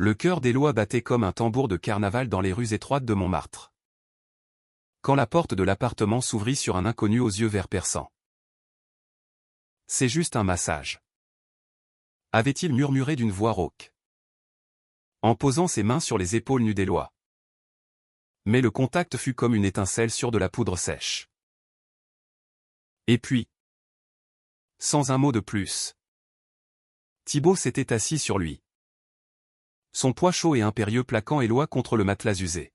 Le cœur d'Éloi battait comme un tambour de carnaval dans les rues étroites de Montmartre. Quand la porte de l'appartement s'ouvrit sur un inconnu aux yeux verts perçants. « C'est juste un massage. » avait-il murmuré d'une voix rauque, en posant ses mains sur les épaules nues d'Éloi. Mais le contact fut comme une étincelle sur de la poudre sèche. Et puis, sans un mot de plus, Thibaut s'était assis sur lui. Son poids chaud et impérieux plaquant Éloi contre le matelas usé,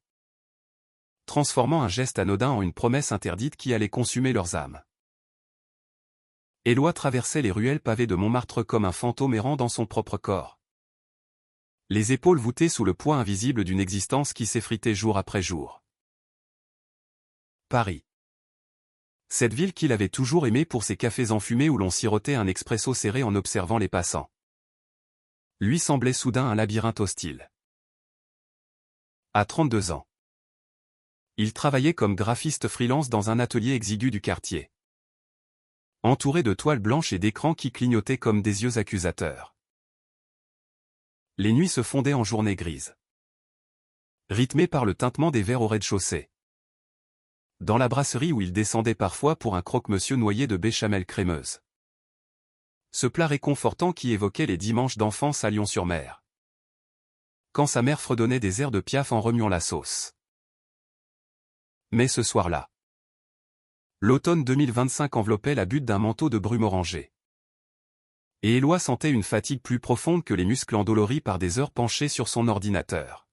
transformant un geste anodin en une promesse interdite qui allait consumer leurs âmes. Éloi traversait les ruelles pavées de Montmartre comme un fantôme errant dans son propre corps, les épaules voûtées sous le poids invisible d'une existence qui s'effritait jour après jour. Paris. Cette ville qu'il avait toujours aimée pour ses cafés enfumés où l'on sirotait un expresso serré en observant les passants, lui semblait soudain un labyrinthe hostile. À 32 ans, il travaillait comme graphiste freelance dans un atelier exigu du quartier, entouré de toiles blanches et d'écrans qui clignotaient comme des yeux accusateurs. Les nuits se fondaient en journées grises, rythmées par le tintement des verres au rez-de-chaussée. Dans la brasserie où il descendait parfois pour un croque-monsieur noyé de béchamel crémeuse. Ce plat réconfortant qui évoquait les dimanches d'enfance à Lyon-sur-Mer, quand sa mère fredonnait des airs de Piaf en remuant la sauce. Mais ce soir-là, l'automne 2025 enveloppait la butte d'un manteau de brume orangée. Et Éloi sentait une fatigue plus profonde que les muscles endoloris par des heures penchées sur son ordinateur.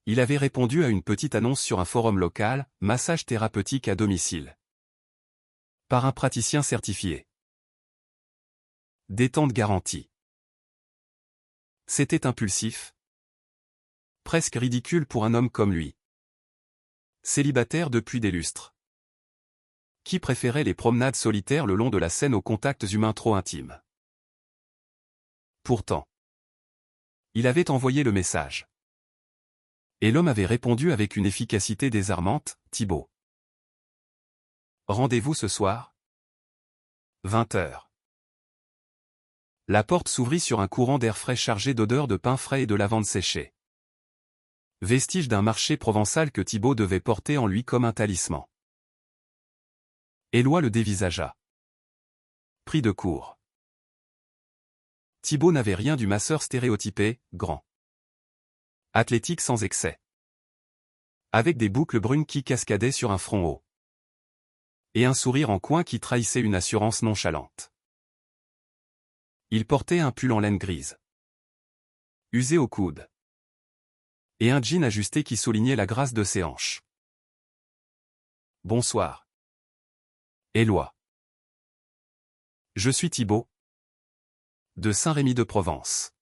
Il avait répondu à une petite annonce sur un forum local, massage thérapeutique à domicile, par un praticien certifié. Détente garantie. C'était impulsif, presque ridicule pour un homme comme lui, célibataire depuis des lustres, qui préférait les promenades solitaires le long de la Seine aux contacts humains trop intimes. Pourtant, il avait envoyé le message. Et l'homme avait répondu avec une efficacité désarmante, « Thibaut. Rendez-vous ce soir 20h. » La porte s'ouvrit sur un courant d'air frais chargé d'odeurs de pain frais et de lavande séchée. Vestige d'un marché provençal que Thibaut devait porter en lui comme un talisman. Éloi le dévisagea. Pris de court. Thibaut n'avait rien du masseur stéréotypé, grand, athlétique sans excès, avec des boucles brunes qui cascadaient sur un front haut, et un sourire en coin qui trahissait une assurance nonchalante. Il portait un pull en laine grise, usé au coude, et un jean ajusté qui soulignait la grâce de ses hanches. Bonsoir. Éloi. Je suis Thibaut, de Saint-Rémy-de-Provence.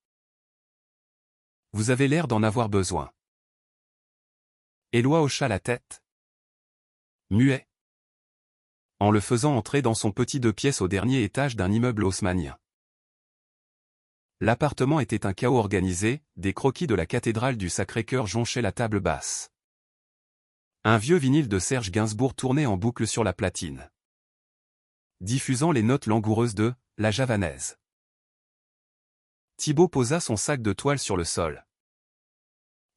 Vous avez l'air d'en avoir besoin. Éloi hocha la tête, muet, en le faisant entrer dans son petit 2 pièces au dernier étage d'un immeuble haussmannien. L'appartement était un chaos organisé, des croquis de la cathédrale du Sacré-Cœur jonchaient la table basse. Un vieux vinyle de Serge Gainsbourg tournait en boucle sur la platine, diffusant les notes langoureuses de « La javanaise ». Thibaut posa son sac de toile sur le sol,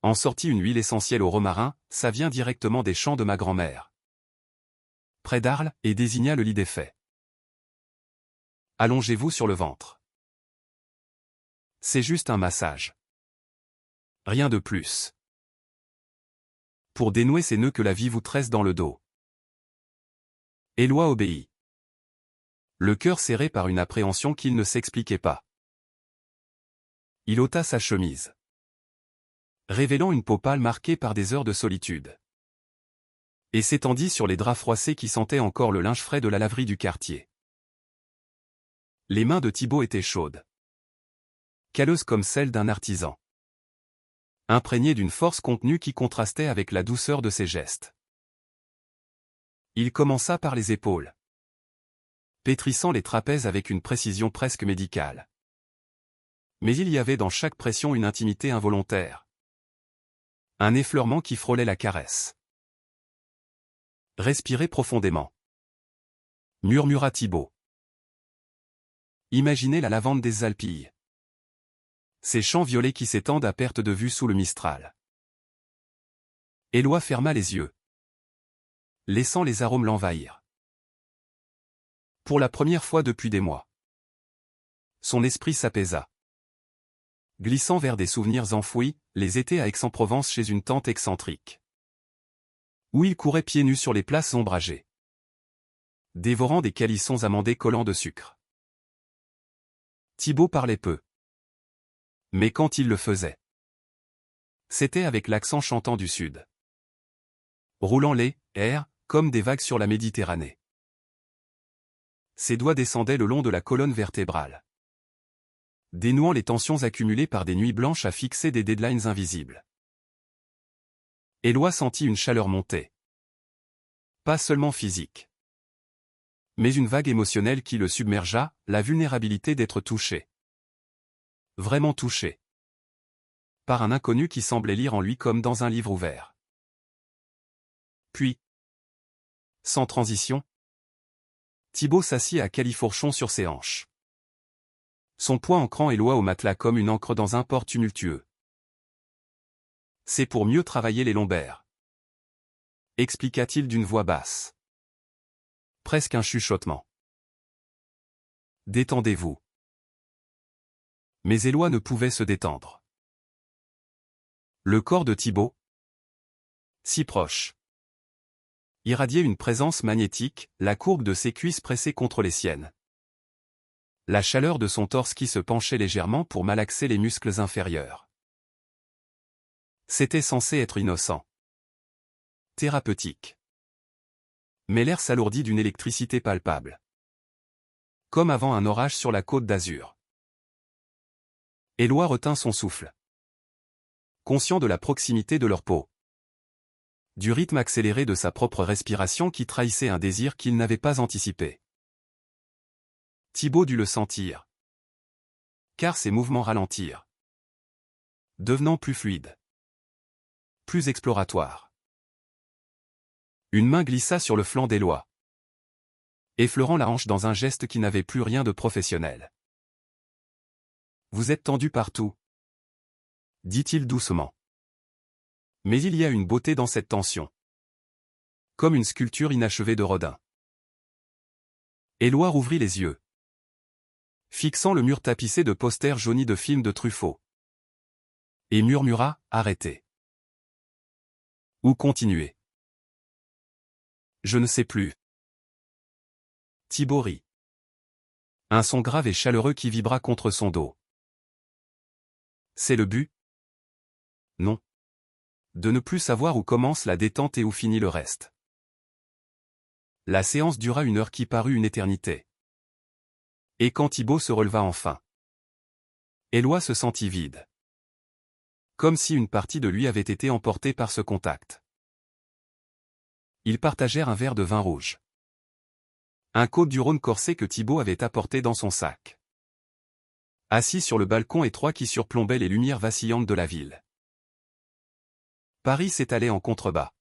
en sortit une huile essentielle au romarin, ça vient directement des champs de ma grand-mère, près d'Arles, et désigna le lit défait. Allongez-vous sur le ventre. C'est juste un massage. Rien de plus. Pour dénouer ces nœuds que la vie vous tresse dans le dos. Éloi obéit, le cœur serré par une appréhension qu'il ne s'expliquait pas. Il ôta sa chemise, révélant une peau pâle marquée par des heures de solitude, et s'étendit sur les draps froissés qui sentaient encore le linge frais de la laverie du quartier. Les mains de Thibaut étaient chaudes, calleuses comme celles d'un artisan, imprégnées d'une force contenue qui contrastait avec la douceur de ses gestes. Il commença par les épaules, pétrissant les trapèzes avec une précision presque médicale. Mais il y avait dans chaque pression une intimité involontaire, un effleurement qui frôlait la caresse. Respirez profondément, murmura Thibaut. Imaginez la lavande des Alpilles, Ces champs violets qui s'étendent à perte de vue sous le Mistral. Éloi ferma les yeux, laissant les arômes l'envahir. Pour la première fois depuis des mois, son esprit s'apaisa. Glissant vers des souvenirs enfouis, les étés à Aix-en-Provence chez une tante excentrique, où il courait pieds nus sur les places ombragées, dévorant des calissons amandés collants de sucre. Thibaut parlait peu. Mais quand il le faisait, c'était avec l'accent chantant du Sud, roulant les airs comme des vagues sur la Méditerranée. Ses doigts descendaient le long de la colonne vertébrale, dénouant les tensions accumulées par des nuits blanches à fixer des deadlines invisibles. Éloi sentit une chaleur monter. Pas seulement physique, mais une vague émotionnelle qui le submergea, la vulnérabilité d'être touché. Vraiment touché. Par un inconnu qui semblait lire en lui comme dans un livre ouvert. Puis, sans transition, Thibaut s'assit à califourchon sur ses hanches. Son poing ancrant Éloi au matelas comme une ancre dans un port tumultueux. C'est pour mieux travailler les lombaires, expliqua-t-il d'une voix basse. Presque un chuchotement. Détendez-vous. Mais Éloi ne pouvait se détendre. Le corps de Thibaut, si proche, irradiait une présence magnétique, la courbe de ses cuisses pressées contre les siennes. La chaleur de son torse qui se penchait légèrement pour malaxer les muscles inférieurs. C'était censé être innocent, thérapeutique. Mais l'air s'alourdit d'une électricité palpable. Comme avant un orage sur la côte d'Azur. Éloi retint son souffle, conscient de la proximité de leur peau, du rythme accéléré de sa propre respiration qui trahissait un désir qu'il n'avait pas anticipé. Thibaut dut le sentir, car ses mouvements ralentirent, devenant plus fluides, plus exploratoires. Une main glissa sur le flanc d'Éloi, effleurant la hanche dans un geste qui n'avait plus rien de professionnel. Vous êtes tendu partout, dit-il doucement. Mais il y a une beauté dans cette tension, comme une sculpture inachevée de Rodin. Éloi rouvrit les yeux, fixant le mur tapissé de posters jaunis de films de Truffaut, et murmura, arrêtez. Ou continuer. Je ne sais plus. Thibaut rit. Un son grave et chaleureux qui vibra contre son dos. C'est le but? Non. De ne plus savoir où commence la détente et où finit le reste. La séance dura 1 heure qui parut une éternité. Et quand Thibaut se releva enfin, Éloi se sentit vide. Comme si une partie de lui avait été emportée par ce contact. Ils partagèrent un verre de vin rouge. Un Côte-du-Rhône corsé que Thibaut avait apporté dans son sac. Assis sur le balcon étroit qui surplombait les lumières vacillantes de la ville. Paris s'étalait en contrebas.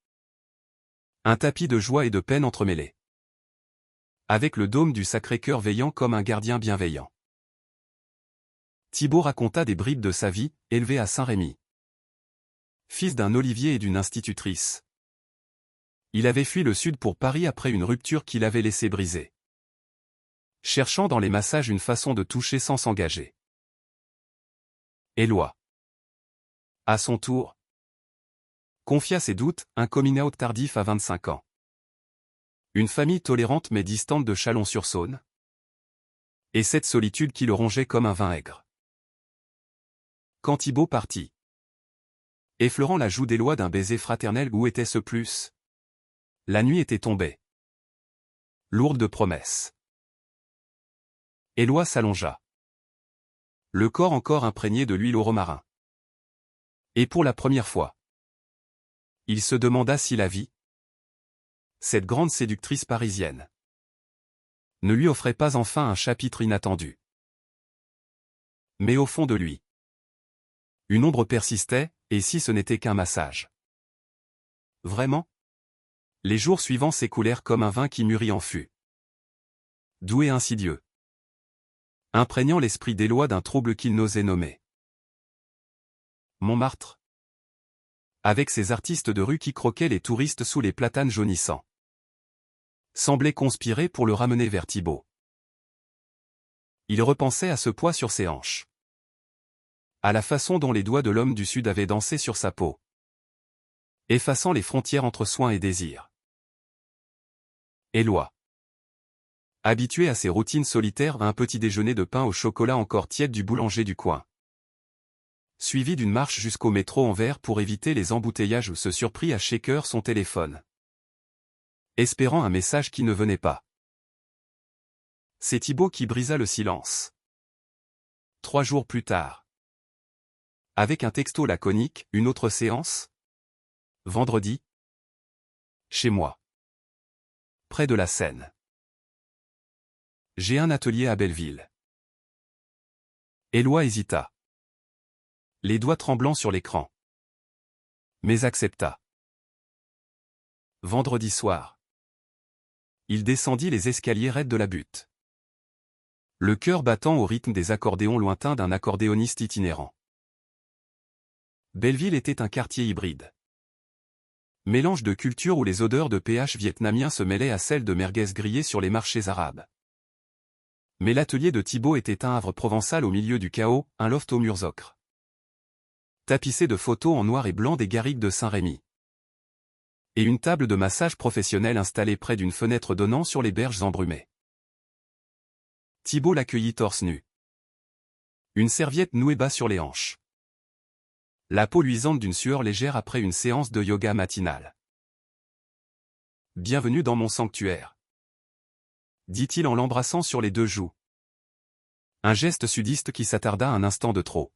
Un tapis de joie et de peine entremêlés. Avec le dôme du Sacré-Cœur veillant comme un gardien bienveillant. Thibaut raconta des bribes de sa vie, élevé à Saint-Rémy. Fils d'un olivier et d'une institutrice. Il avait fui le sud pour Paris après une rupture qu'il avait laissé briser. Cherchant dans les massages une façon de toucher sans s'engager. Éloi, à son tour, confia ses doutes, un coming out tardif à 25 ans. Une famille tolérante mais distante de Chalon-sur-Saône. Et cette solitude qui le rongeait comme un vin aigre. Quand Thibaut partit, effleurant la joue d'Éloi d'un baiser fraternel, où était ce plus? La nuit était tombée, lourde de promesses. Éloi s'allongea, le corps encore imprégné de l'huile au romarin. Et pour la première fois, il se demanda si la vie, cette grande séductrice parisienne, ne lui offrait pas enfin un chapitre inattendu. Mais au fond de lui, une ombre persistait, et si ce n'était qu'un massage? Vraiment? Les jours suivants s'écoulèrent comme un vin qui mûrit en fût. Doux et insidieux. Imprégnant l'esprit d'Éloi d'un trouble qu'il n'osait nommer. Montmartre. Avec ces artistes de rue qui croquaient les touristes sous les platanes jaunissants. Semblait conspirer pour le ramener vers Thibaut. Il repensait à ce poids sur ses hanches. À la façon dont les doigts de l'homme du Sud avaient dansé sur sa peau. Effaçant les frontières entre soin et désir. Éloi. Habitué à ses routines solitaires, à un petit déjeuner de pain au chocolat encore tiède du boulanger du coin. Suivi d'une marche jusqu'au métro en verre pour éviter les embouteillages, où se surprit à shaker son téléphone. Espérant un message qui ne venait pas. C'est Thibaut qui brisa le silence. 3 jours plus tard. Avec un texto laconique, une autre séance ? Vendredi. Chez moi. Près de la Seine. J'ai un atelier à Belleville. Éloi hésita. Les doigts tremblants sur l'écran. Mais accepta. Vendredi soir. Il descendit les escaliers raides de la butte. Le cœur battant au rythme des accordéons lointains d'un accordéoniste itinérant. Belleville était un quartier hybride. Mélange de culture où les odeurs de péage vietnamien se mêlaient à celles de merguez grillées sur les marchés arabes. Mais l'atelier de Thibaut était un havre provençal au milieu du chaos, un loft aux murs ocre. Tapissé de photos en noir et blanc des garrigues de Saint-Rémy. Et une table de massage professionnelle installée près d'une fenêtre donnant sur les berges embrumées. Thibaut l'accueillit torse nu. Une serviette nouée bas sur les hanches. La peau luisante d'une sueur légère après une séance de yoga matinale. Bienvenue dans mon sanctuaire. Dit-il en l'embrassant sur les 2 joues. Un geste sudiste qui s'attarda un instant de trop.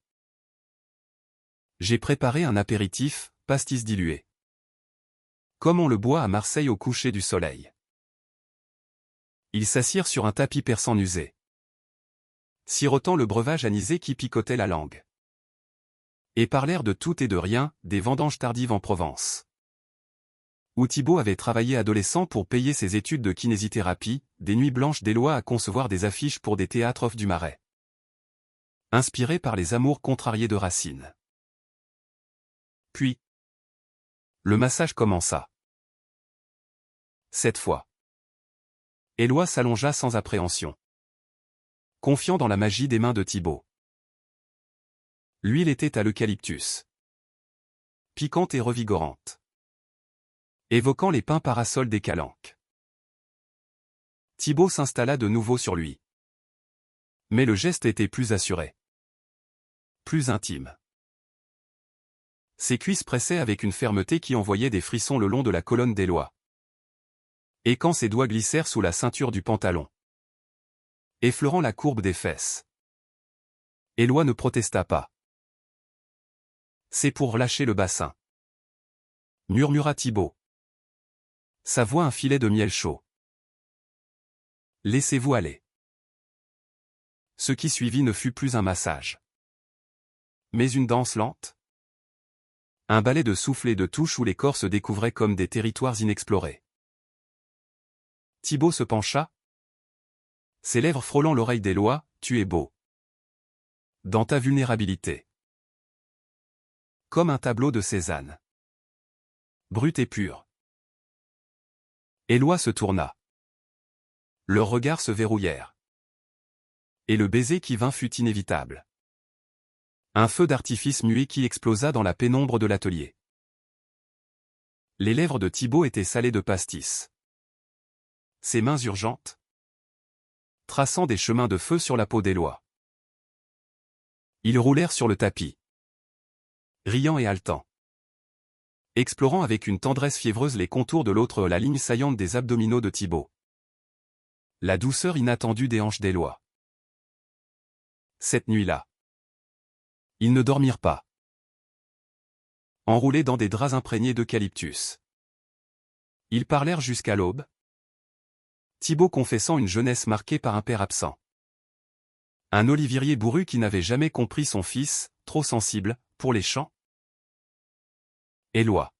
J'ai préparé un apéritif, pastis dilué. Comme on le boit à Marseille au coucher du soleil. Ils s'assirent sur un tapis persan usé. Sirotant le breuvage anisé qui picotait la langue. Et parlèrent de tout et de rien, des vendanges tardives en Provence. Où Thibaut avait travaillé adolescent pour payer ses études de kinésithérapie, des nuits blanches d'Éloi à concevoir des affiches pour des théâtres off du Marais. Inspiré par les amours contrariés de Racine. Puis, le massage commença. Cette fois, Éloi s'allongea sans appréhension. Confiant dans la magie des mains de Thibaut. L'huile était à l'eucalyptus. Piquante et revigorante. Évoquant les pins parasols des calanques. Thibaut s'installa de nouveau sur lui. Mais le geste était plus assuré. Plus intime. Ses cuisses pressaient avec une fermeté qui envoyait des frissons le long de la colonne d'Éloi. Et quand ses doigts glissèrent sous la ceinture du pantalon. Effleurant la courbe des fesses. Éloi ne protesta pas. C'est pour relâcher le bassin. Murmura Thibaut. Sa voix un filet de miel chaud. Laissez-vous aller. Ce qui suivit ne fut plus un massage. Mais une danse lente. Un ballet de souffles et de touches où les corps se découvraient comme des territoires inexplorés. Thibaut se pencha. Ses lèvres frôlant l'oreille d'Éloi, tu es beau. Dans ta vulnérabilité. Comme un tableau de Cézanne. Brut et pur. Éloi se tourna. Leurs regards se verrouillèrent. Et le baiser qui vint fut inévitable. Un feu d'artifice muet qui explosa dans la pénombre de l'atelier. Les lèvres de Thibaut étaient salées de pastis. Ses mains urgentes. Traçant des chemins de feu sur la peau d'Éloi. Ils roulèrent sur le tapis. Riant et haletant. Explorant avec une tendresse fiévreuse les contours de l'autre, la ligne saillante des abdominaux de Thibaut. La douceur inattendue des hanches d'Éloi. Cette nuit-là. Ils ne dormirent pas. Enroulés dans des draps imprégnés d'eucalyptus. Ils parlèrent jusqu'à l'aube. Thibaut confessant une jeunesse marquée par un père absent. Un olivirier bourru qui n'avait jamais compris son fils, trop sensible, pour les chants. Éloi.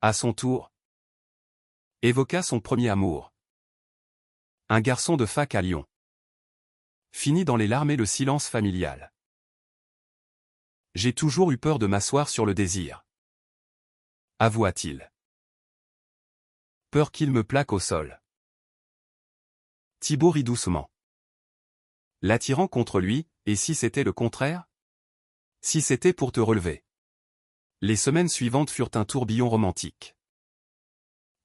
À son tour. Évoqua son premier amour. Un garçon de fac à Lyon. Fini dans les larmes et le silence familial. J'ai toujours eu peur de m'asseoir sur le désir. Avoua-t-il. Peur qu'il me plaque au sol. Thibaut rit doucement. L'attirant contre lui, et si c'était le contraire? Si c'était pour te relever. Les semaines suivantes furent un tourbillon romantique.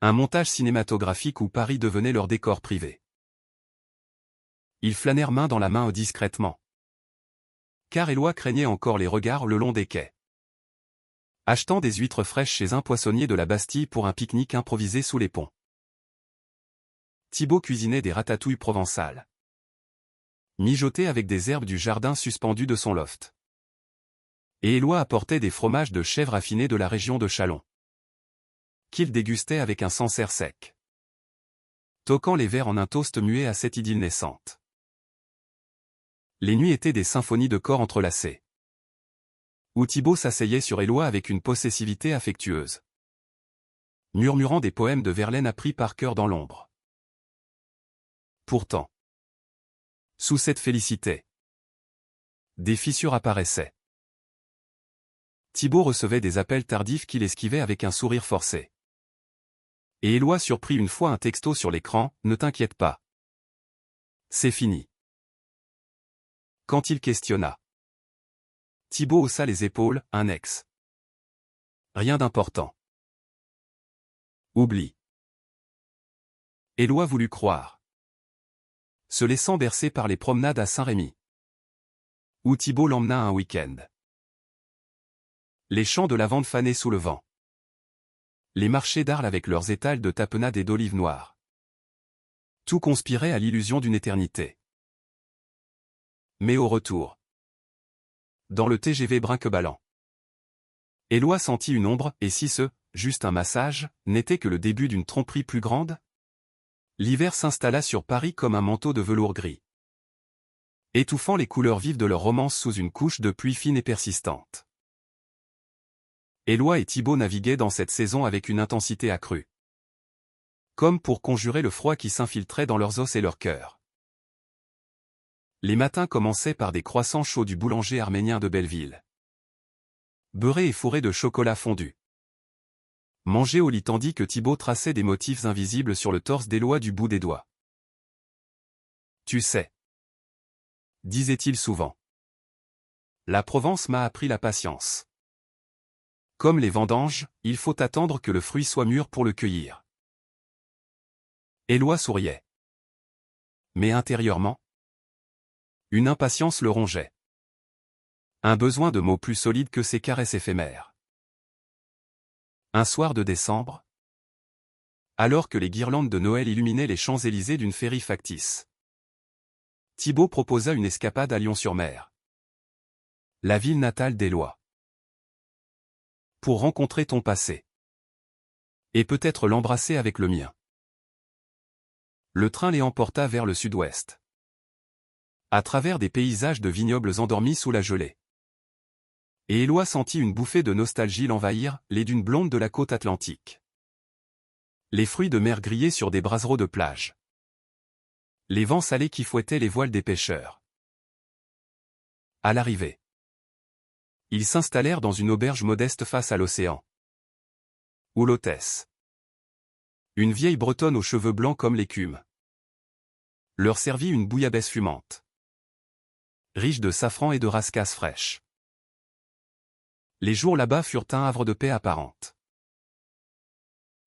Un montage cinématographique où Paris devenait leur décor privé. Ils flânèrent main dans la main discrètement. Car Éloi craignait encore les regards le long des quais. Achetant des huîtres fraîches chez un poissonnier de la Bastille pour un pique-nique improvisé sous les ponts. Thibaut cuisinait des ratatouilles provençales. Mijotait avec des herbes du jardin suspendues de son loft. Et Éloi apportait des fromages de chèvre affinés de la région de Châlons. Qu'il dégustait avec un Sancerre sec. Toquant les verres en un toast muet à cette idylle naissante. Les nuits étaient des symphonies de corps entrelacées. Où Thibaut s'asseyait sur Éloi avec une possessivité affectueuse. Murmurant des poèmes de Verlaine appris par cœur dans l'ombre. Pourtant, sous cette félicité, des fissures apparaissaient. Thibaut recevait des appels tardifs qu'il esquivait avec un sourire forcé. Et Éloi surprit une fois un texto sur l'écran, « Ne t'inquiète pas. C'est fini. » Quand il questionna. Thibaut haussa les épaules, un ex. Rien d'important. Oublie. Éloi voulut croire. Se laissant bercer par les promenades à Saint-Rémy. Où Thibaut l'emmena un week-end. Les champs de lavande fanés sous le vent. Les marchés d'Arles avec leurs étals de tapenade et d'olives noires. Tout conspirait à l'illusion d'une éternité. Mais au retour. Dans le TGV brinque-ballant. Éloi sentit une ombre, et si juste un massage, n'était que le début d'une tromperie plus grande? L'hiver s'installa sur Paris comme un manteau de velours gris. Étouffant les couleurs vives de leur romance sous une couche de pluie fine et persistante. Éloi et Thibaut naviguaient dans cette saison avec une intensité accrue. Comme pour conjurer le froid qui s'infiltrait dans leurs os et leurs cœurs. Les matins commençaient par des croissants chauds du boulanger arménien de Belleville. Beurrés et fourrés de chocolat fondu. Mangés au lit tandis que Thibaut traçait des motifs invisibles sur le torse d'Éloi du bout des doigts. Tu sais, disait-il souvent. La Provence m'a appris la patience. Comme les vendanges, il faut attendre que le fruit soit mûr pour le cueillir. Éloi souriait. Mais intérieurement, une impatience le rongeait. Un besoin de mots plus solides que ces caresses éphémères. Un soir de décembre, alors que les guirlandes de Noël illuminaient les Champs-Élysées d'une féerie factice, Thibaut proposa une escapade à Lyon-sur-Mer. La ville natale d'Éloi. Pour rencontrer ton passé. Et peut-être l'embrasser avec le mien. Le train les emporta vers le sud-ouest. À travers des paysages de vignobles endormis sous la gelée. Et Éloi sentit une bouffée de nostalgie l'envahir, les dunes blondes de la côte atlantique. Les fruits de mer grillés sur des brassereaux de plage. Les vents salés qui fouettaient les voiles des pêcheurs. À l'arrivée, ils s'installèrent dans une auberge modeste face à l'océan. Où l'hôtesse, une vieille bretonne aux cheveux blancs comme l'écume, leur servit une bouillabaisse fumante, riche de safran et de rascasse fraîche. Les jours là-bas furent un havre de paix apparente.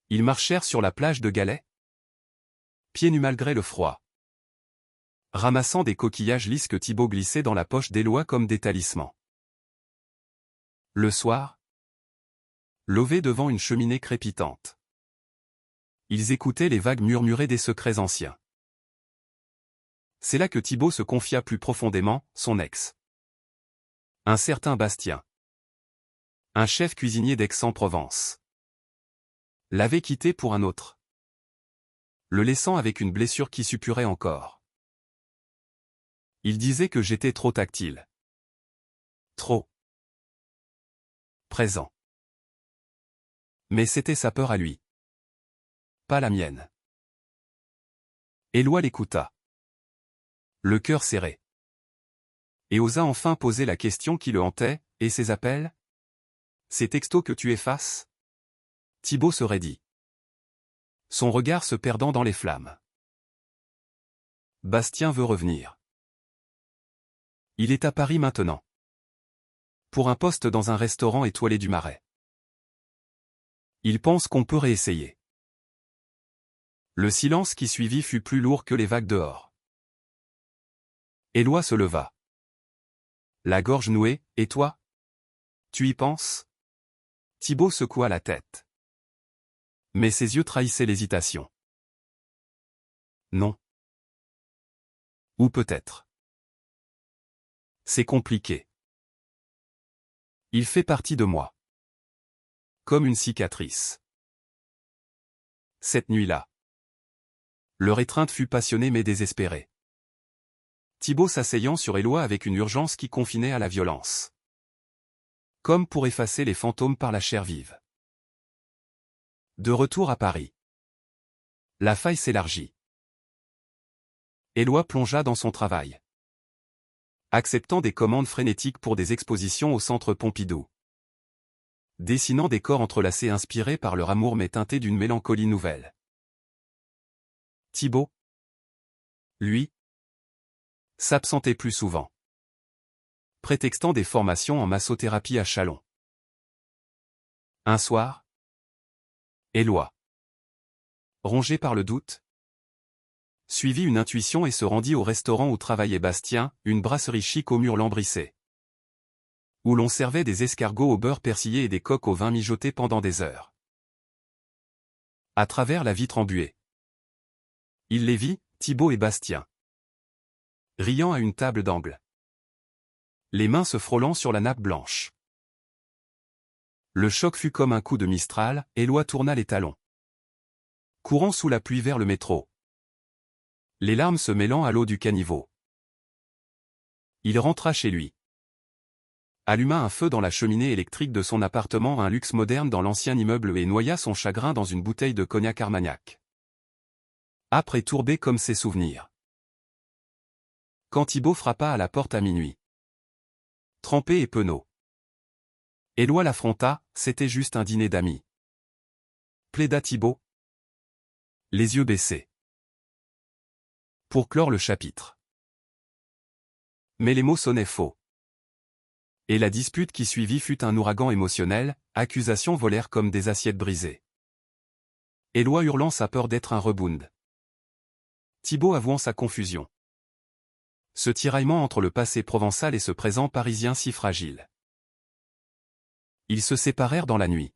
Ils marchèrent sur la plage de Galets, pieds nus malgré le froid, ramassant des coquillages lisses que Thibaut glissait dans la poche d'Éloi comme des talismans. Le soir, levés devant une cheminée crépitante, ils écoutaient les vagues murmurer des secrets anciens. C'est là que Thibaut se confia plus profondément, son ex. Un certain Bastien. Un chef cuisinier d'Aix-en-Provence. L'avait quitté pour un autre. Le laissant avec une blessure qui suppurait encore. Il disait que j'étais trop tactile. Trop présent. Mais c'était sa peur à lui. Pas la mienne. Éloi l'écouta. Le cœur serré. Et osa enfin poser la question qui le hantait, Et ces appels? Ces textos que tu effaces? Thibaut se raidit. Son regard se perdant dans les flammes. Bastien veut revenir. Il est à Paris maintenant. Pour un poste dans un restaurant étoilé du Marais. Il pense qu'on peut réessayer. Le silence qui suivit fut plus lourd que les vagues dehors. Éloi se leva. La gorge nouée, et toi? Tu y penses? Thibaut secoua la tête. Mais ses yeux trahissaient l'hésitation. Non. Ou peut-être. C'est compliqué. Il fait partie de moi. Comme une cicatrice. Cette nuit-là. Leur étreinte fut passionnée mais désespérée. Thibaut s'asseyant sur Éloi avec une urgence qui confinait à la violence. Comme pour effacer les fantômes par la chair vive. De retour à Paris. La faille s'élargit. Éloi plongea dans son travail. Acceptant des commandes frénétiques pour des expositions au Centre Pompidou. Dessinant des corps entrelacés inspirés par leur amour mais teintés d'une mélancolie nouvelle. Thibaut, lui, s'absentait plus souvent. Prétextant des formations en massothérapie à Châlons. Un soir, Éloi, rongé par le doute, suivit une intuition et se rendit au restaurant où travaillait Bastien, une brasserie chic aux murs lambrissés. Où l'on servait des escargots au beurre persillé et des coques au vin mijoté pendant des heures. À travers la vitre embuée. Il les vit, Thibaut et Bastien. Riant à une table d'angle. Les mains se frôlant sur la nappe blanche. Le choc fut comme un coup de Mistral, Éloi tourna les talons. Courant sous la pluie vers le métro. Les larmes se mêlant à l'eau du caniveau. Il rentra chez lui. Alluma un feu dans la cheminée électrique de son appartement, un luxe moderne dans l'ancien immeuble et noya son chagrin dans une bouteille de cognac Armagnac. Âpre et tourbé comme ses souvenirs. Quand Thibaut frappa à la porte à minuit. Trempé et penaud. Éloi l'affronta, c'était juste un dîner d'amis. Plaida Thibaut. Les yeux baissés. Pour clore le chapitre. Mais les mots sonnaient faux. Et la dispute qui suivit fut un ouragan émotionnel, accusations volèrent comme des assiettes brisées. Éloi hurlant sa peur d'être un rebound. Thibaut avouant sa confusion. Ce tiraillement entre le passé provençal et ce présent parisien si fragile. Ils se séparèrent dans la nuit.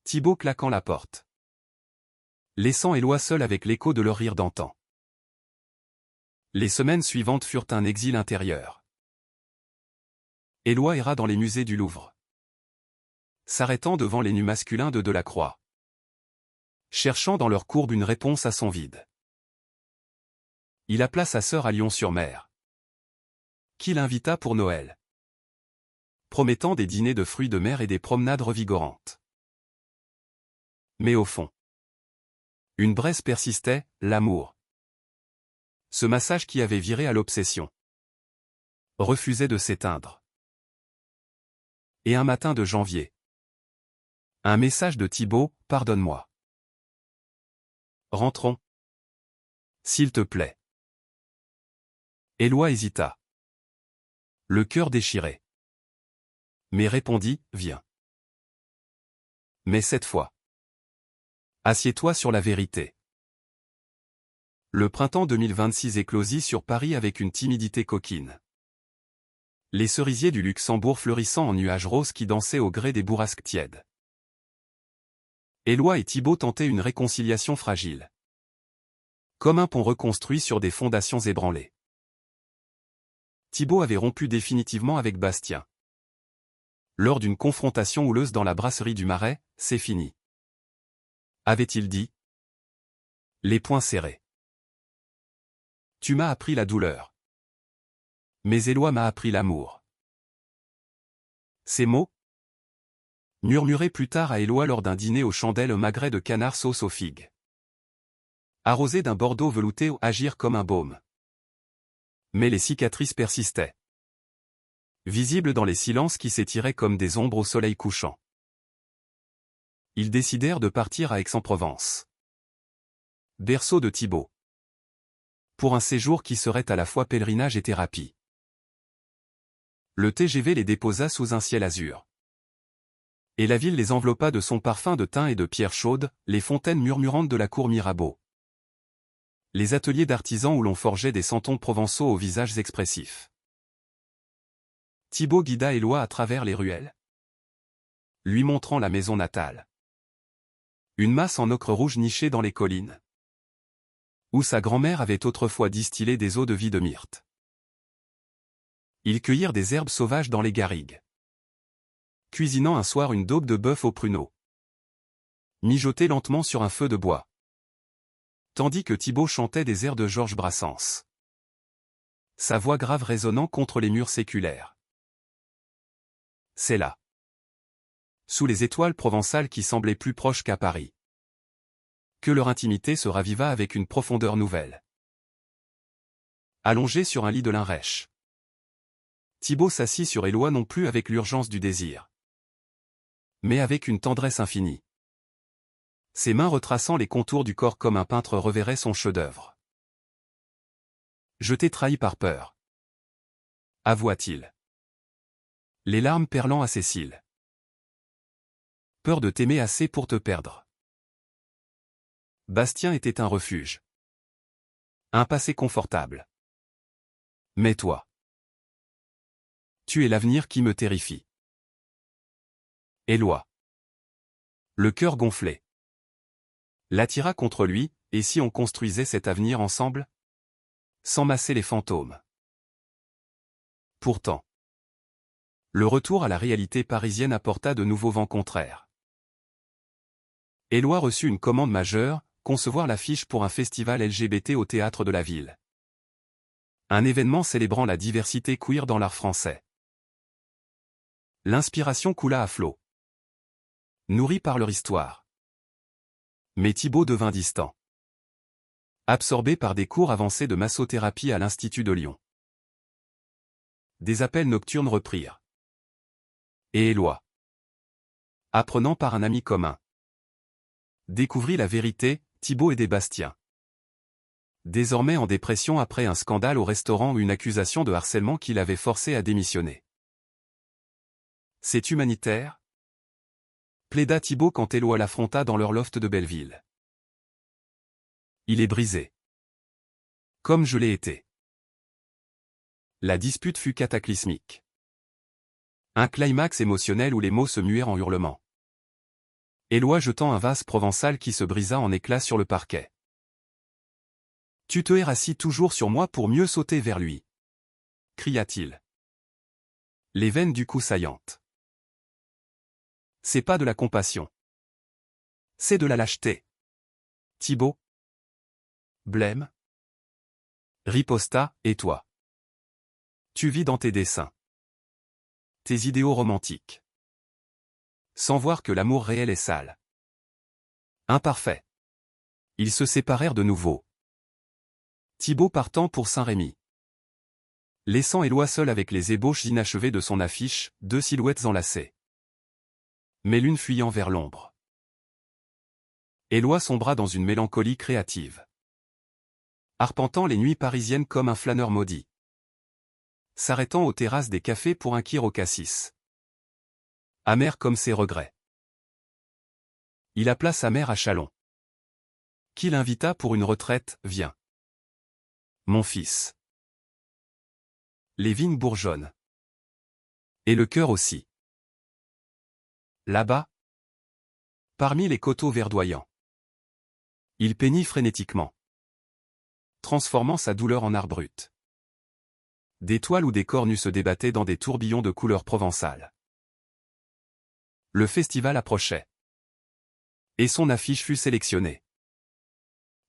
Thibaut claquant la porte. Laissant Éloi seul avec l'écho de leur rire d'antan. Les semaines suivantes furent un exil intérieur. Éloi erra dans les musées du Louvre. S'arrêtant devant les nus masculins de Delacroix. Cherchant dans leur courbe une réponse à son vide. Il appela sa sœur à Lyon-sur-Mer. Qui l'invita pour Noël. Promettant des dîners de fruits de mer et des promenades revigorantes. Mais au fond. Une braise persistait, l'amour. Ce massage qui avait viré à l'obsession. Refusait de s'éteindre. Et un matin de janvier. Un message de Thibaut, pardonne-moi. Rentrons. S'il te plaît. Éloi hésita. Le cœur déchiré. Mais répondit, viens. Mais cette fois. Assieds-toi sur la vérité. Le printemps 2026 éclosit sur Paris avec une timidité coquine. Les cerisiers du Luxembourg fleurissant en nuages roses qui dansaient au gré des bourrasques tièdes. Éloi et Thibaut tentaient une réconciliation fragile. Comme un pont reconstruit sur des fondations ébranlées. Thibaut avait rompu définitivement avec Bastien. Lors d'une confrontation houleuse dans la brasserie du Marais, c'est fini. Avait-il dit? Les poings serrés. Tu m'as appris la douleur. Mais Éloi m'a appris l'amour. Ces mots, murmurés plus tard à Éloi lors d'un dîner aux chandelles au magret de canard sauce aux figues. Arrosé d'un bordeaux velouté agir comme un baume. Mais les cicatrices persistaient. visibles dans les silences qui s'étiraient comme des ombres au soleil couchant. Ils décidèrent de partir à Aix-en-Provence, berceau de Thibaut, pour un séjour qui serait à la fois pèlerinage et thérapie. Le TGV les déposa sous un ciel azur. Et la ville les enveloppa de son parfum de thym et de pierres chaudes, les fontaines murmurantes de la cour Mirabeau. Les ateliers d'artisans où l'on forgeait des santons provençaux aux visages expressifs. Thibaut guida Éloi à travers les ruelles, lui montrant la maison natale. Une masse en ocre rouge nichée dans les collines, où sa grand-mère avait autrefois distillé des eaux de vie de myrte. Ils cueillirent des herbes sauvages dans les garrigues, cuisinant un soir une daube de bœuf au pruneau, mijotée lentement sur un feu de bois, tandis que Thibaut chantait des airs de Georges Brassens, sa voix grave résonnant contre les murs séculaires. C'est là, sous les étoiles provençales qui semblaient plus proches qu'à Paris, que leur intimité se raviva avec une profondeur nouvelle. Allongé sur un lit de lin rêche, Thibaut s'assit sur Éloi non plus avec l'urgence du désir, mais avec une tendresse infinie. Ses mains retraçant les contours du corps comme un peintre reverrait son chef-d'œuvre. « Je t'ai trahi par peur, » avoua-t-il, les larmes perlant à ses cils. « Peur de t'aimer assez pour te perdre. » Bastien était un refuge, un passé confortable. Mais toi, tu es l'avenir qui me terrifie. Éloi, le cœur gonflé, l'attira contre lui, et si on construisait cet avenir ensemble? Sans masser les fantômes. Pourtant, le retour à la réalité parisienne apporta de nouveaux vents contraires. Éloi reçut une commande majeure, concevoir l'affiche pour un festival LGBT au théâtre de la ville. Un événement célébrant la diversité queer dans l'art français. L'inspiration coula à flots, nourrie par leur histoire. Mais Thibaut devint distant, absorbé par des cours avancés de massothérapie à l'Institut de Lyon. Des appels nocturnes reprirent. Et Éloi, apprenant par un ami commun, découvrit la vérité, Thibaut aidait Bastien. Désormais en dépression après un scandale au restaurant ou une accusation de harcèlement qui l'avait forcé à démissionner. C'est humanitaire? Plaida Thibaut quand Éloi l'affronta dans leur loft de Belleville. Il est brisé. Comme je l'ai été. La dispute fut cataclysmique. Un climax émotionnel où les mots se muèrent en hurlements. Éloi jetant un vase provençal qui se brisa en éclats sur le parquet. Tu te rassis toujours sur moi pour mieux sauter vers lui, cria-t-il, les veines du cou saillantes. C'est pas de la compassion. C'est de la lâcheté. Thibaut. Blême. Riposta, et toi? Tu vis dans tes dessins, tes idéaux romantiques, sans voir que l'amour réel est sale, imparfait. Ils se séparèrent de nouveau. Thibaut partant pour Saint-Rémy, laissant Éloi seul avec les ébauches inachevées de son affiche, deux silhouettes enlacées, mais l'une fuyant vers l'ombre. Éloi sombra dans une mélancolie créative, arpentant les nuits parisiennes comme un flâneur maudit, s'arrêtant aux terrasses des cafés pour un kir au cassis, amer comme ses regrets. Il appela sa mère à Châlons, qui l'invita pour une retraite. Viens, mon fils. Les vignes bourgeonnent. Et le cœur aussi. Là-bas, parmi les coteaux verdoyants, il peignit frénétiquement, transformant sa douleur en art brut. Des toiles ou des corps nus se débattaient dans des tourbillons de couleurs provençales. Le festival approchait. Et son affiche fut sélectionnée.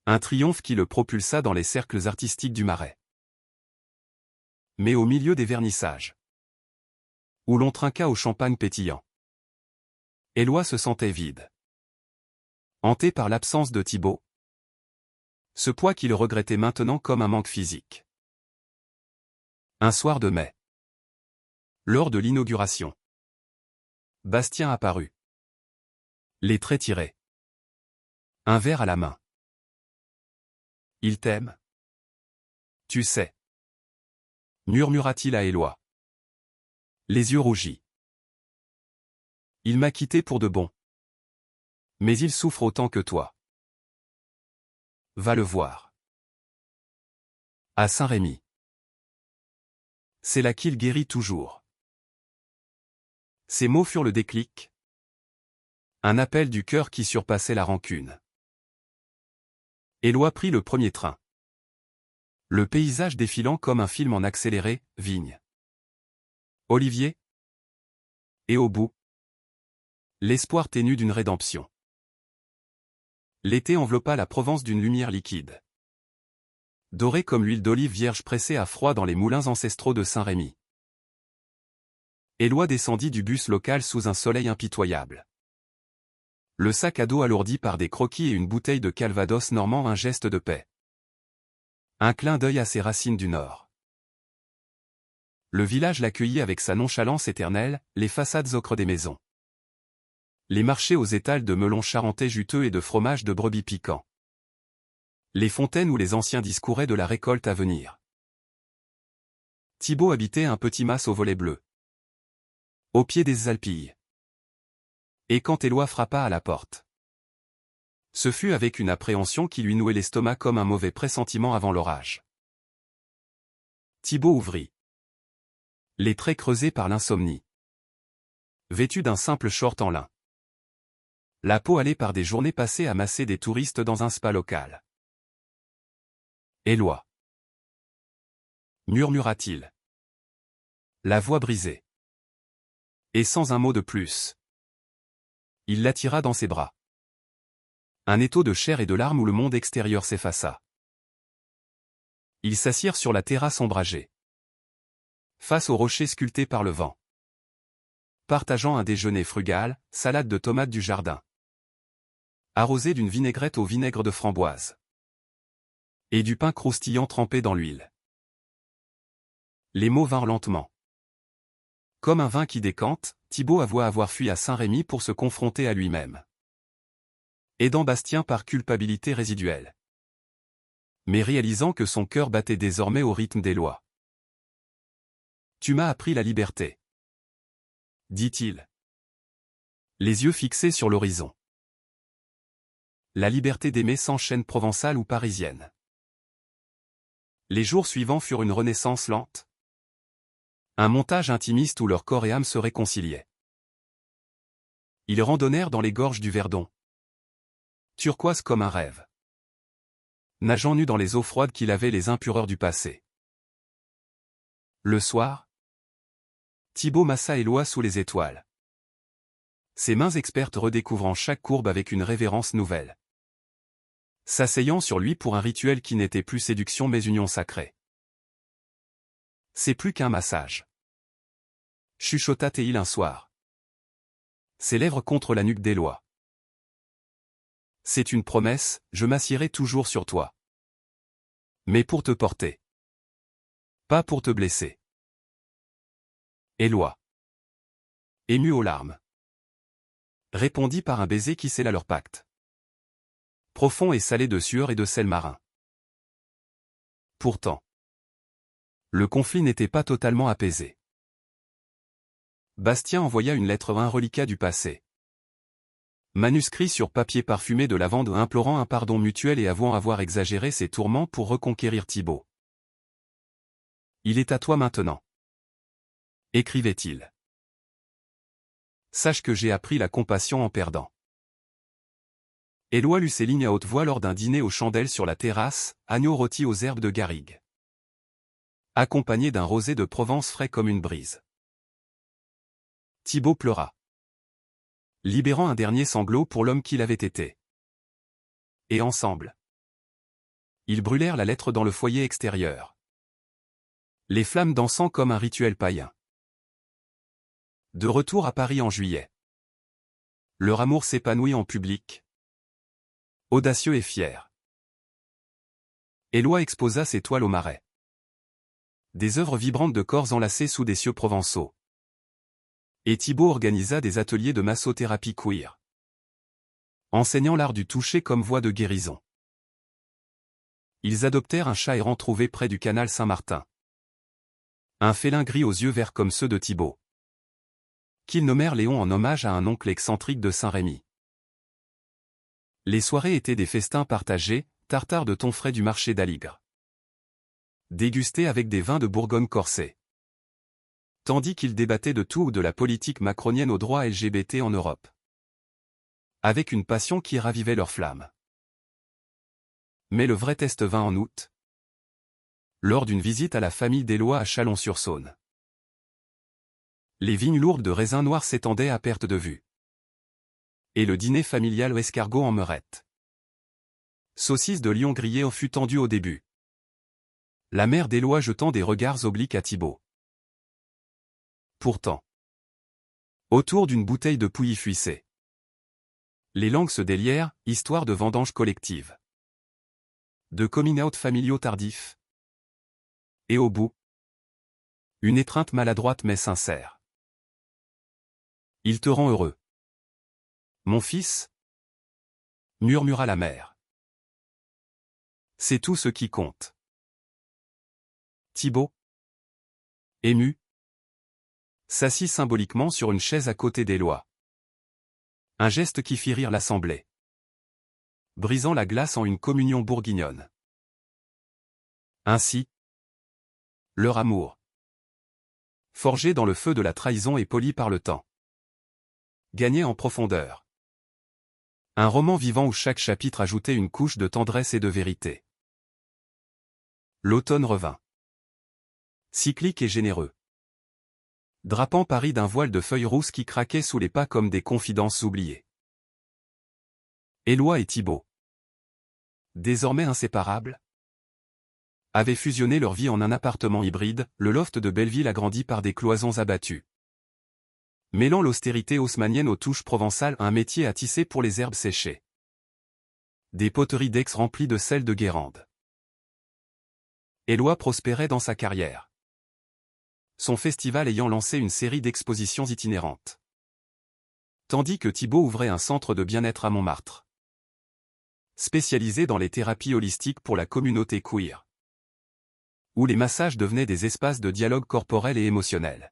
Un triomphe qui le propulsa dans les cercles artistiques du Marais. Mais au milieu des vernissages, où l'on trinqua au champagne pétillant, Éloi se sentait vide. Hanté par l'absence de Thibaut. Ce poids qu'il regrettait maintenant comme un manque physique. Un soir de mai. Lors de l'inauguration, Bastien apparut. Les traits tirés. Un verre à la main. Il t'aime. Tu sais. Murmura-t-il à Éloi. Les yeux rougis. Il m'a quitté pour de bon. Mais il souffre autant que toi. Va le voir. À Saint-Rémy. C'est là qu'il guérit toujours. Ces mots furent le déclic. Un appel du cœur qui surpassait la rancune. Éloi prit le premier train. Le paysage défilant comme un film en accéléré, vignes, olivier. Et au bout, l'espoir ténu d'une rédemption. L'été enveloppa la Provence d'une lumière liquide. Dorée comme l'huile d'olive vierge pressée à froid dans les moulins ancestraux de Saint-Rémy. Éloi descendit du bus local sous un soleil impitoyable. Le sac à dos alourdi par des croquis et une bouteille de calvados normand un geste de paix. Un clin d'œil à ses racines du Nord. Le village l'accueillit avec sa nonchalance éternelle, les façades ocre des maisons. Les marchés aux étals de melons charentais juteux et de fromage de brebis piquant. Les fontaines où les anciens discouraient de la récolte à venir. Thibaut habitait un petit mas au volet bleu. Au pied des Alpilles. Et quand Éloi frappa à la porte, ce fut avec une appréhension qui lui nouait l'estomac comme un mauvais pressentiment avant l'orage. Thibaut ouvrit. Les traits creusés par l'insomnie. Vêtu d'un simple short en lin. La peau allée par des journées passées à masser des touristes dans un spa local. Éloi. Murmura-t-il. La voix brisée. Et sans un mot de plus. Il l'attira dans ses bras. Un étau de chair et de larmes où le monde extérieur s'effaça. Ils s'assirent sur la terrasse ombragée. Face aux rochers sculptés par le vent. Partageant un déjeuner frugal, salade de tomates du jardin. Arrosé d'une vinaigrette au vinaigre de framboise. Et du pain croustillant trempé dans l'huile. Les mots vinrent lentement. Comme un vin qui décante, Thibaut avoua avoir fui à Saint-Rémy pour se confronter à lui-même. Aidant Bastien par culpabilité résiduelle. Mais réalisant que son cœur battait désormais au rythme des lois. Tu m'as appris la liberté. Dit-il. Les yeux fixés sur l'horizon. La liberté d'aimer sans chaîne provençale ou parisienne. Les jours suivants furent une renaissance lente. Un montage intimiste où leur corps et âme se réconciliaient. Ils randonnèrent dans les gorges du Verdon. Turquoise comme un rêve. Nageant nus dans les eaux froides qui lavaient les impureurs du passé. Le soir, Thibaut massa Éloi sous les étoiles. Ses mains expertes redécouvrant chaque courbe avec une révérence nouvelle. S'asseyant sur lui pour un rituel qui n'était plus séduction mais union sacrée. C'est plus qu'un massage. Chuchota Théil un soir. Ses lèvres contre la nuque d'Éloi. C'est une promesse, je m'assierai toujours sur toi. Mais pour te porter. Pas pour te blesser. Éloi. Ému aux larmes. Répondit par un baiser qui scella leur pacte. Profond et salé de sueur et de sel marin. Pourtant, le conflit n'était pas totalement apaisé. Bastien envoya une lettre, un reliquat du passé. Manuscrit sur papier parfumé de lavande implorant un pardon mutuel et avouant avoir exagéré ses tourments pour reconquérir Thibaut. Il est à toi maintenant. Écrivait-il. Sache que j'ai appris la compassion en perdant. Éloi lut ces lignes à haute voix lors d'un dîner aux chandelles sur la terrasse, agneau rôti aux herbes de garrigue. Accompagné d'un rosé de Provence frais comme une brise. Thibaut pleura. Libérant un dernier sanglot pour l'homme qu'il avait été. Et ensemble, ils brûlèrent la lettre dans le foyer extérieur. Les flammes dansant comme un rituel païen. De retour à Paris en juillet. Leur amour s'épanouit en public. Audacieux et fier. Éloi exposa ses toiles au Marais. Des œuvres vibrantes de corps enlacés sous des cieux provençaux. Et Thibaut organisa des ateliers de massothérapie queer, enseignant l'art du toucher comme voie de guérison. Ils adoptèrent un chat errant trouvé près du canal Saint-Martin. Un félin gris aux yeux verts comme ceux de Thibaut, qu'ils nommèrent Léon en hommage à un oncle excentrique de Saint-Rémy. Les soirées étaient des festins partagés, tartare de thon frais du marché d'Aligre, dégustés avec des vins de Bourgogne corsés. Tandis qu'ils débattaient de tout ou de la politique macronienne aux droits LGBT en Europe, avec une passion qui ravivait leur flamme. Mais le vrai test vint en août, lors d'une visite à la famille d'Éloi à Chalon-sur-Saône. Les vignes lourdes de raisins noirs s'étendaient à perte de vue. Et le dîner familial aux escargots en meurette. Saucisse de lion grillé en fut tendue au début, la mère d'Éloi jetant des regards obliques à Thibaut. Pourtant, autour d'une bouteille de pouilly fuissé, les langues se délièrent, histoire de vendange collective, de coming-out familiaux tardifs. Et au bout, une étreinte maladroite mais sincère. Il te rend heureux, mon fils, murmura la mère. C'est tout ce qui compte. Thibaut, ému, s'assit symboliquement sur une chaise à côté d'Éloi. Un geste qui fit rire l'assemblée, brisant la glace en une communion bourguignonne. Ainsi, leur amour, forgé dans le feu de la trahison et poli par le temps, gagnait en profondeur. Un roman vivant où chaque chapitre ajoutait une couche de tendresse et de vérité. L'automne revint. Cyclique et généreux, drapant Paris d'un voile de feuilles rousses qui craquaient sous les pas comme des confidences oubliées. Éloi et Thibaut, désormais inséparables, avaient fusionné leur vie en un appartement hybride, le loft de Belleville agrandi par des cloisons abattues. Mêlant l'austérité haussmannienne aux touches provençales, un métier à tisser pour les herbes séchées. Des poteries d'Aix remplies de sel de Guérande. Éloi prospérait dans sa carrière, son festival ayant lancé une série d'expositions itinérantes. Tandis que Thibaut ouvrait un centre de bien-être à Montmartre, spécialisé dans les thérapies holistiques pour la communauté queer, où les massages devenaient des espaces de dialogue corporel et émotionnel.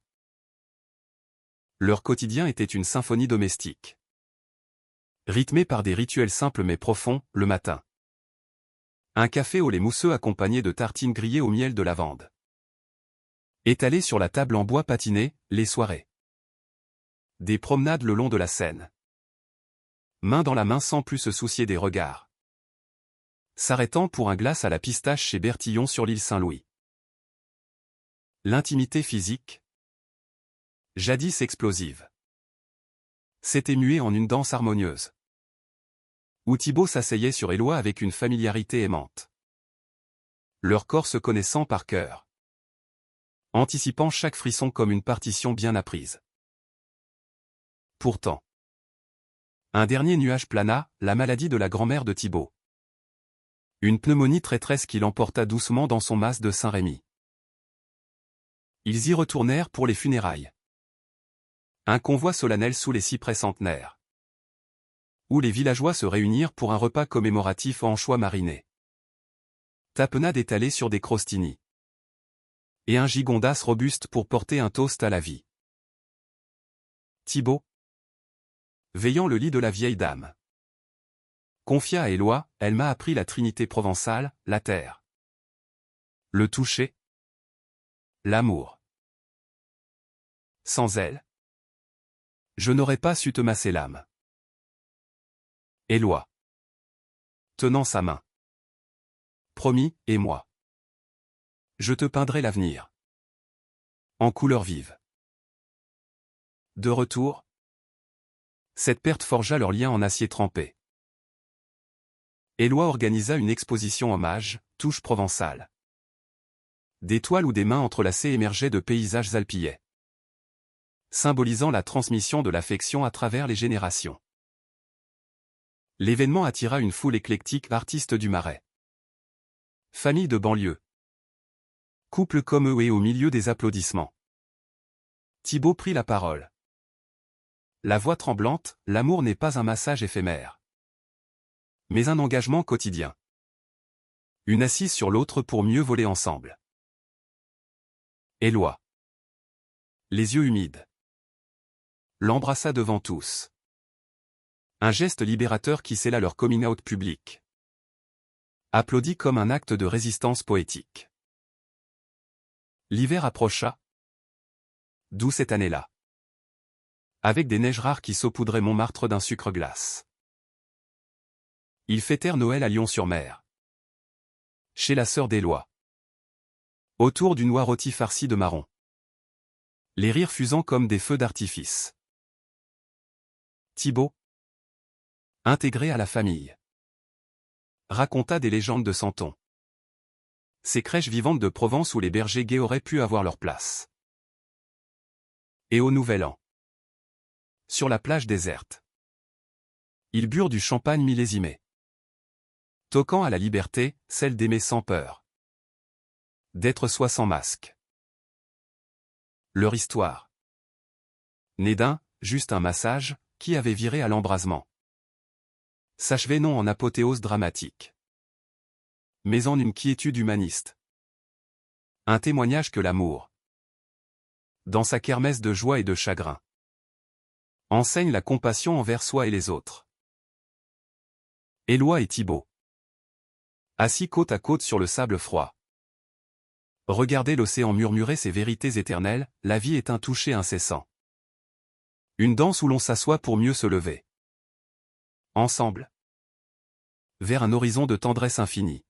Leur quotidien était une symphonie domestique, rythmée par des rituels simples mais profonds, le matin. Un café au lait mousseux accompagné de tartines grillées au miel de lavande. Étalées sur la table en bois patiné, les soirées. Des promenades le long de la Seine. Main dans la main sans plus se soucier des regards. S'arrêtant pour un glace à la pistache chez Bertillon sur l'île Saint-Louis. L'intimité physique, jadis explosive, s'était muée en une danse harmonieuse, où Thibaut s'asseyait sur Éloi avec une familiarité aimante. Leurs corps se connaissant par cœur, anticipant chaque frisson comme une partition bien apprise. Pourtant, un dernier nuage plana, la maladie de la grand-mère de Thibaut. Une pneumonie traîtresse qui l'emporta doucement dans son mas de Saint-Rémy. Ils y retournèrent pour les funérailles. Un convoi solennel sous les cyprès centenaires, où les villageois se réunirent pour un repas commémoratif en anchois marinés. Tapenade étalée sur des crostini. Et un gigondas robuste pour porter un toast à la vie. Thibaut, veillant le lit de la vieille dame, confia à Éloi, elle m'a appris la trinité provençale, la terre, le toucher, l'amour. Sans elle, je n'aurais pas su te masser l'âme. Éloi, tenant sa main. Promis, et moi, je te peindrai l'avenir. En couleurs vives. De retour, cette perte forgea leur lien en acier trempé. Éloi organisa une exposition hommage, touche provençale. Des toiles où des mains entrelacées émergeaient de paysages alpillais, symbolisant la transmission de l'affection à travers les générations. L'événement attira une foule éclectique d'artistes du Marais. Famille de banlieue. Couple comme eux et au milieu des applaudissements, Thibaut prit la parole. La voix tremblante, l'amour n'est pas un massage éphémère, mais un engagement quotidien. Une assise sur l'autre pour mieux voler ensemble. Éloi. Les yeux humides. L'embrassa devant tous. Un geste libérateur qui scella leur coming out public. Applaudi comme un acte de résistance poétique. L'hiver approcha. D'où cette année-là. Avec des neiges rares qui saupoudraient Montmartre d'un sucre glace. Ils fêtèrent Noël à Lyon-sur-Mer. Chez la sœur d'Éloi. Autour d'une noix rôtie farcie de marron. Les rires fusant comme des feux d'artifice. Thibaut, intégré à la famille, raconta des légendes de Santon. Ces crèches vivantes de Provence où les bergers gays auraient pu avoir leur place. Et au Nouvel An, sur la plage déserte, ils burent du champagne millésimé, toquant à la liberté, celle d'aimer sans peur, d'être soi sans masque. Leur histoire, née d'un, juste un massage, qui avait viré à l'embrasement, s'achevait non en apothéose dramatique, mais en une quiétude humaniste. Un témoignage que l'amour, dans sa kermesse de joie et de chagrin, enseigne la compassion envers soi et les autres. Éloi et Thibaut, assis côte à côte sur le sable froid, regardaient l'océan murmurer ses vérités éternelles, la vie est un toucher incessant. Une danse où l'on s'assoit pour mieux se lever. Ensemble. Vers un horizon de tendresse infinie.